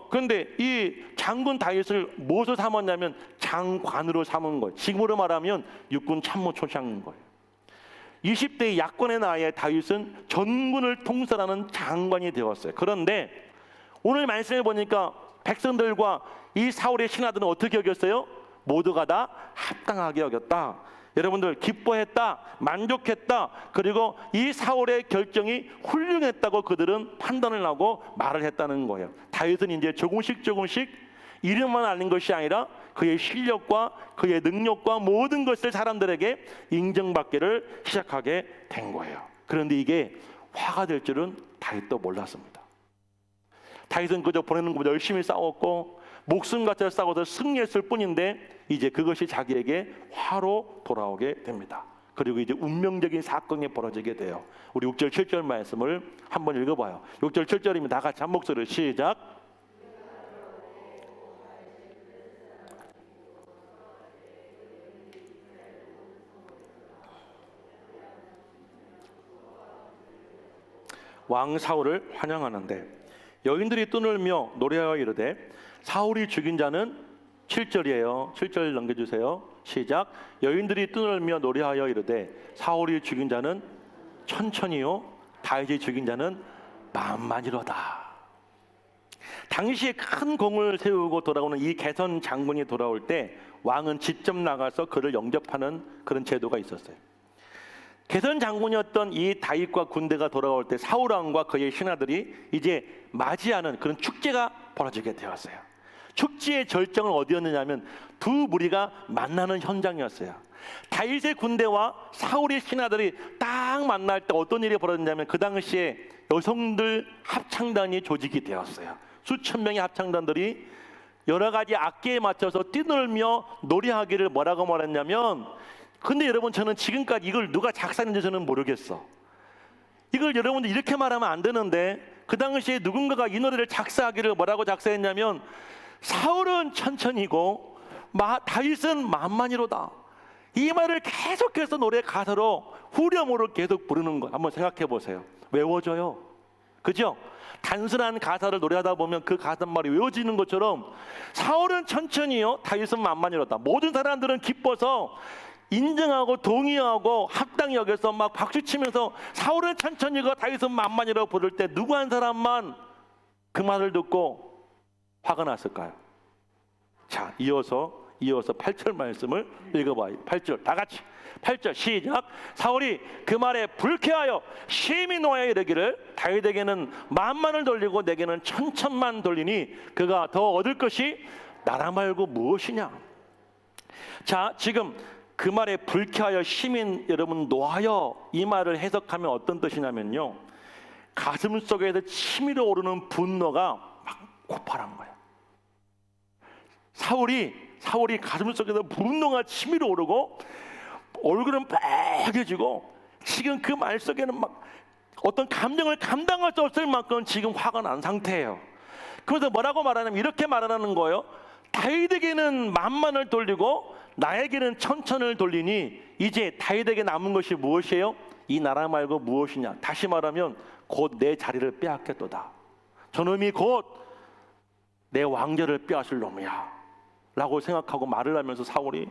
그런데 이 장군 다윗을 무엇으로 삼았냐면 장관으로 삼은 거예요. 지금으로 말하면 육군 참모총장인 거예요. 20대의 약권의 나이에 다윗은 전군을 통솔하는 장관이 되었어요. 그런데 오늘 말씀해 보니까 백성들과 이 사울의 신하들은 어떻게 여겼어요? 모두가 다 합당하게 여겼다. 여러분들 기뻐했다, 만족했다, 그리고 이 사울의 결정이 훌륭했다고 그들은 판단을 하고 말을 했다는 거예요. 다윗은 이제 조금씩 이름만 알린 것이 아니라 그의 실력과 그의 능력과 모든 것을 사람들에게 인정받기를 시작하게 된 거예요. 그런데 이게 화가 될 줄은 다윗도 몰랐습니다. 다윗은 그저 보내는 것보다 열심히 싸웠고 목숨같이 싸워서 승리했을 뿐인데 이제 그것이 자기에게 화로 돌아오게 됩니다. 그리고 이제 운명적인 사건이 벌어지게 돼요. 우리 6절 7절 말씀을 한번 읽어봐요. 6절 7절이면 다 같이 한 목소리로 시작. 왕 사울을 환영하는데 여인들이 떠놀며 노래하여 이르되 사울이 죽인 자는 7절이에요. 7절 넘겨주세요. 시작. 여인들이 떠놀며 노래하여 이르되 사울이 죽인 자는 천천히요 다윗이 죽인 자는 만만이로다. 당시에 큰 공을 세우고 돌아오는 이 개선 장군이 돌아올 때 왕은 직접 나가서 그를 영접하는 그런 제도가 있었어요. 개선 장군이었던 이 다윗과 군대가 돌아올 때 사울 왕과 그의 신하들이 이제 맞이하는 그런 축제가 벌어지게 되었어요. 축제의 절정은 어디였느냐면 두 무리가 만나는 현장이었어요. 다윗의 군대와 사울의 신하들이 딱 만날 때 어떤 일이 벌어졌냐면 그 당시에 여성들 합창단이 조직이 되었어요. 수천 명의 합창단들이 여러 가지 악기에 맞춰서 뛰놀며 노래하기를 뭐라고 말했냐면, 근데 여러분 저는 지금까지 이걸 누가 작사했는지 저는 모르겠어. 이걸 여러분들 이렇게 말하면 안 되는데 그 당시에 누군가가 이 노래를 작사하기를 뭐라고 작사했냐면 사울은 천천히고 다윗은 만만이로다. 이 말을 계속해서 노래 가사로 후렴으로 계속 부르는 거 한번 생각해 보세요. 외워져요. 그죠? 단순한 가사를 노래하다 보면 그 가사말이 외워지는 것처럼 사울은 천천히요 다윗은 만만이로다. 모든 사람들은 기뻐서 인정하고 동의하고 합당히 여겨서 막 박수치면서 사울은 천천히고 다윗은 만만이라고 부를 때 누구 한 사람만 그 말을 듣고 화가 났을까요? 자, 이어서 8절 말씀을 읽어봐요. 8절 다 같이 8절 시작. 사울이 그 말에 불쾌하여 심히 노하여 이르기를 다윗에게는 만만을 돌리고 내게는 천천만 돌리니 그가 더 얻을 것이 나라 말고 무엇이냐. 자, 지금 그 말에 불쾌하여 심히 여러분 노하여 이 말을 해석하면 어떤 뜻이냐면요, 가슴 속에서 치밀어 오르는 분노가 막 고파란 거예요. 사울이 가슴 속에서 분노가 치밀어 오르고 얼굴은 빨개지고 지금 그 말 속에는 막 어떤 감정을 감당할 수 없을 만큼 지금 화가 난 상태예요. 그래서 뭐라고 말하냐면 이렇게 말하는 거예요. 다윗에게는 만만을 돌리고 나에게는 천천을 돌리니 이제 다윗에게 남은 것이 무엇이에요? 이 나라 말고 무엇이냐. 다시 말하면 곧 내 자리를 빼앗겠도다. 저놈이 곧 내 왕좌를 빼앗을 놈이야 라고 생각하고 말을 하면서 사울이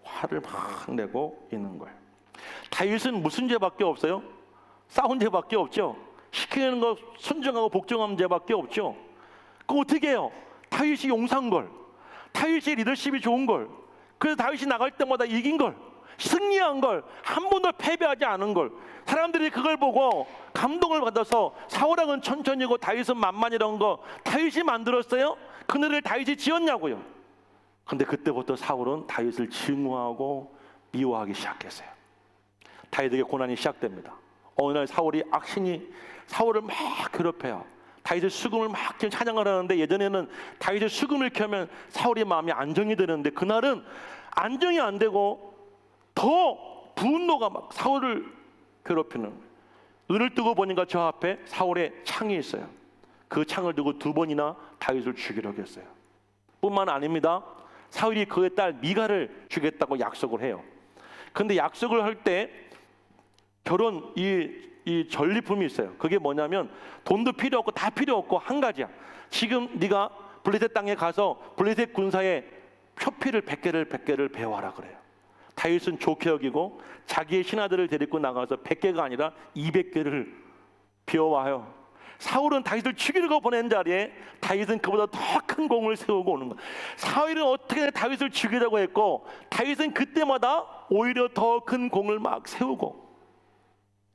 화를 막 내고 있는 거예요. 다윗은 무슨 죄밖에 없어요? 싸운 죄밖에 없죠. 시키는 거 순종하고 복종하는 죄밖에 없죠. 그거 어떻게 해요? 다윗이 용사인 걸, 다윗의 리더십이 좋은 걸, 그래서 다윗이 나갈 때마다 이긴 걸, 승리한 걸, 한 번도 패배하지 않은 걸, 사람들이 그걸 보고 감동을 받아서 사울왕은 천천히고 다윗은 만만이라는 거 다윗이 만들었어요? 그 노래를 다윗이 지었냐고요. 근데 그때부터 사울은 다윗을 증오하고 미워하기 시작했어요. 다윗에게 고난이 시작됩니다. 어느 날 사울이 악신이 사울을 막 괴롭혀요. 다윗의 수금을 막 찬양을 하는데 예전에는 다윗의 수금을 켜면 사울의 마음이 안정이 되는데 그날은 안정이 안 되고 더 분노가 막 사울을 괴롭히는 거예요. 눈을 뜨고 보니까 저 앞에 사울의 창이 있어요. 그 창을 두고 두 번이나 다윗을 죽이려고 했어요. 뿐만 아닙니다. 사울이 그의 딸 미가를 주겠다고 약속을 해요. 근데 약속을 할 때 결혼 이 전리품이 있어요. 그게 뭐냐면 돈도 필요 없고 다 필요 없고 한 가지야. 지금 네가 블레셋 땅에 가서 블레셋 군사의 표피를 100개를 배워라 그래요. 다윗은 좋게 여기고 자기의 신하들을 데리고 나가서 100개가 아니라 200개를 배워와요. 사울은 다윗을 죽이려고 보낸 자리에 다윗은 그보다 더 큰 공을 세우고 오는 거예요. 사울은 어떻게 다윗을 죽이려고 했고 다윗은 그때마다 오히려 더 큰 공을 막 세우고,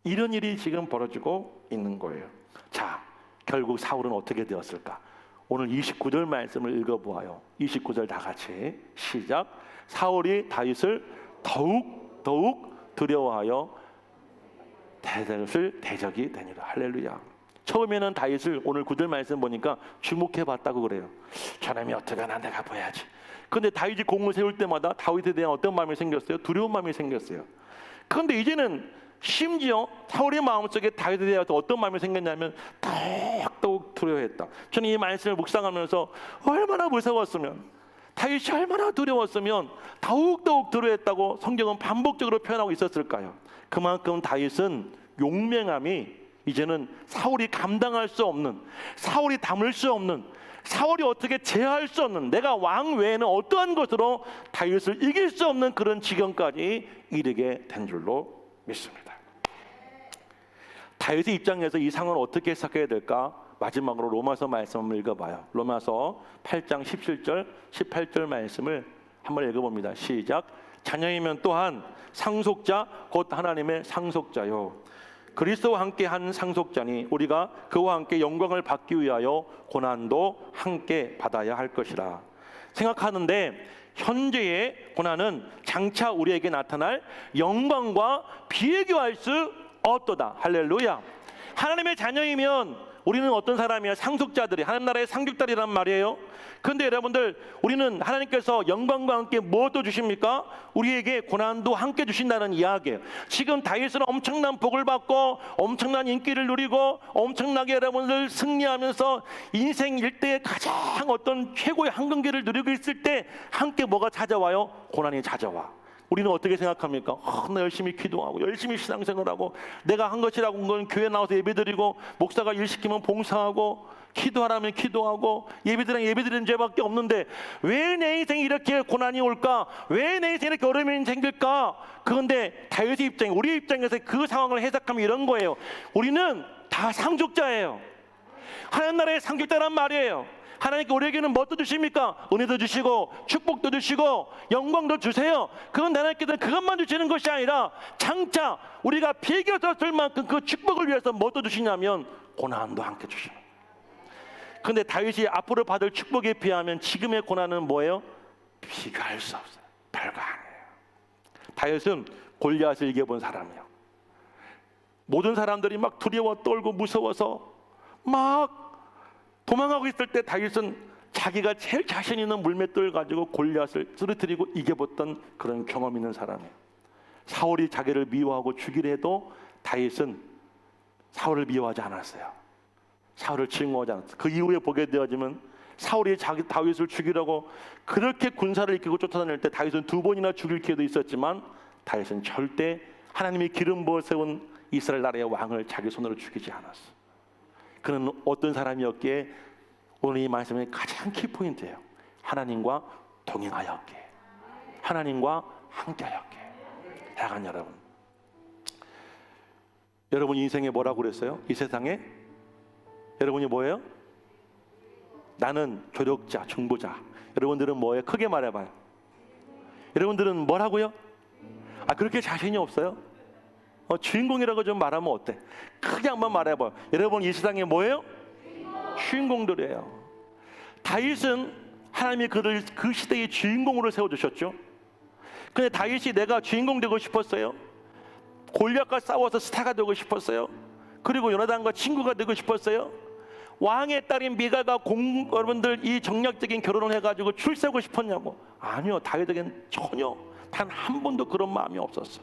이런 일이 지금 벌어지고 있는 거예요. 자, 결국 사울은 어떻게 되었을까? 오늘 29절 말씀을 읽어보아요. 29절 다 같이 시작. 사울이 다윗을 더욱 두려워하여 대적이 되니라. 할렐루야. 처음에는 다윗을 오늘 9절 말씀 보니까 주목해봤다고 그래요. 저놈이 어떻게 하나 내가 봐야지. 그런데 다윗이 공을 세울 때마다 다윗에 대한 어떤 마음이 생겼어요? 두려운 마음이 생겼어요. 그런데 이제는 심지어 사울의 마음속에 다윗에 대해서 어떤 마음이 생겼냐면 더욱 두려워했다. 저는 이 말씀을 묵상하면서 얼마나 무서웠으면, 다윗이 얼마나 두려웠으면 더욱 두려워했다고 성경은 반복적으로 표현하고 있었을까요? 그만큼 다윗은 용맹함이 이제는 사울이 감당할 수 없는, 사울이 담을 수 없는, 사울이 어떻게 제어할 수 없는, 내가 왕 외에는 어떠한 것으로 다윗을 이길 수 없는 그런 지경까지 이르게 된 줄로 믿습니다. 다윗의 입장에서 이 상황을 어떻게 해석해야 될까? 마지막으로 로마서 말씀을 읽어봐요. 로마서 8장 17절 18절 말씀을 한번 읽어봅니다. 시작. 자녀이면 또한 상속자 곧 하나님의 상속자요 그리스도와 함께 한 상속자니 우리가 그와 함께 영광을 받기 위하여 고난도 함께 받아야 할 것이라 생각하는데, 현재의 고난은 장차 우리에게 나타날 영광과 비교할 수 없도다. 할렐루야. 하나님의 자녀이면 우리는 어떤 사람이야? 상속자들이, 하나님 나라의 상속자들이란 말이에요. 그런데 여러분들, 우리는 하나님께서 영광과 함께 무엇도 주십니까? 우리에게 고난도 함께 주신다는 이야기예요. 지금 다윗은 엄청난 복을 받고 엄청난 인기를 누리고 엄청나게 여러분들 승리하면서 인생 일대의 가장 어떤 최고의 황금기를 누리고 있을 때 함께 뭐가 찾아와요? 고난이 찾아와. 우리는 어떻게 생각합니까? 나 열심히 기도하고 열심히 신앙생활하고 내가 한 것이라고 한 건 교회 나와서 예배드리고 목사가 일 시키면 봉사하고 기도하라면 기도하고 예배드리면 예배드리는 죄밖에 없는데 왜 내 인생에 이렇게 고난이 올까? 왜 내 인생에 이렇게 어려움이 생길까? 그런데 다윗의 입장에, 우리 입장에서 그 상황을 해석하면 이런 거예요. 우리는 다 상속자예요. 하나님 나라의 상속자란 말이에요. 하나님께 우리에게는 뭐 또 주십니까? 은혜도 주시고 축복도 주시고 영광도 주세요. 그건 하나님께서는 그것만 주시는 것이 아니라 장차 우리가 비교했을 만큼 그 축복을 위해서 뭐 또 주시냐면 고난도 함께 주시는. 그런데 다윗이 앞으로 받을 축복에 비하면 지금의 고난은 뭐예요? 비교할 수 없어요. 별거 아니에요. 다윗은 골리앗을 이겨본 사람이에요. 모든 사람들이 막 두려워 떨고 무서워서 막 도망가고 있을 때 다윗은 자기가 제일 자신 있는 물맷돌을 가지고 골리앗을 쓰러뜨리고 이겨봤던 그런 경험 있는 사람이에요. 사울이 자기를 미워하고 죽이려 해도 다윗은 사울을 미워하지 않았어요. 사울을 증오하지 않았어요. 그 이후에 보게 되어지면 사울이 자기 다윗을 죽이려고 그렇게 군사를 이끌고 쫓아다닐 때 다윗은 2번이나 죽일 기회도 있었지만 다윗은 절대 하나님이 기름 부어 세운 이스라엘 나라의 왕을 자기 손으로 죽이지 않았어. 그는 어떤 사람이었기에 오늘 이 말씀의 가장 키포인트예요. 하나님과 동행하였기에, 하나님과 함께하였기에. 사랑하는 여러분, 여러분 인생에 뭐라고 그랬어요? 이 세상에 여러분이 뭐예요? 나는 조력자, 중보자. 여러분들은 뭐예요? 크게 말해봐요. 여러분들은 뭐라고요? 그렇게 자신이 없어요? 주인공이라고 좀 말하면 어때? 크게 한번 말해봐요. 여러분 이 세상에 뭐예요? 주인공들이에요. 다윗은 하나님이 그를 그 시대의 주인공으로 세워주셨죠. 근데 다윗이 내가 주인공 되고 싶었어요? 골리앗과 싸워서 스타가 되고 싶었어요? 그리고 요나단과 친구가 되고 싶었어요? 왕의 딸인 미가가 여러분들 이 정략적인 결혼을 해가지고 출세하고 싶었냐고? 아니요. 다윗에겐 전혀 단 한 번도 그런 마음이 없었어.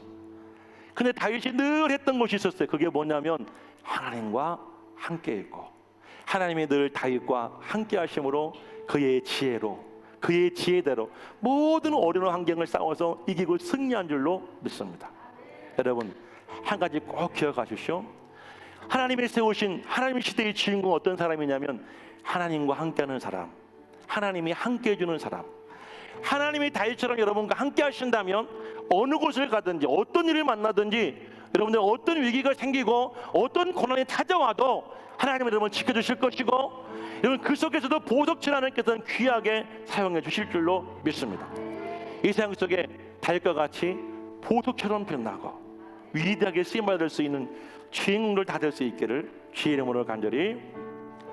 근데 다윗이 늘 했던 것이 있었어요. 그게 뭐냐면 하나님과 함께 있고, 하나님이 늘 다윗과 함께 하심으로 그의 지혜로, 그의 지혜대로 모든 어려운 환경을 싸워서 이기고 승리한 줄로 믿습니다. 여러분 한 가지 꼭 기억하십시오. 하나님이 세우신 하나님의 시대의 주인공은 어떤 사람이냐면 하나님과 함께하는 사람, 하나님이 함께 해주는 사람. 하나님이 다윗처럼 여러분과 함께 하신다면 어느 곳을 가든지 어떤 일을 만나든지 여러분들 어떤 위기가 생기고 어떤 고난이 찾아와도 하나님은 여러분을 지켜주실 것이고 여러분 그 속에서도 보석처럼 하나님께서는 귀하게 사용해 주실 줄로 믿습니다. 이 세상 속에 다윗과 같이 보석처럼 빛나고 위대하게 쓰임받을 수 있는 주인공들 다 될 수 있기를 주의 이름으로 간절히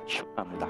축원합니다.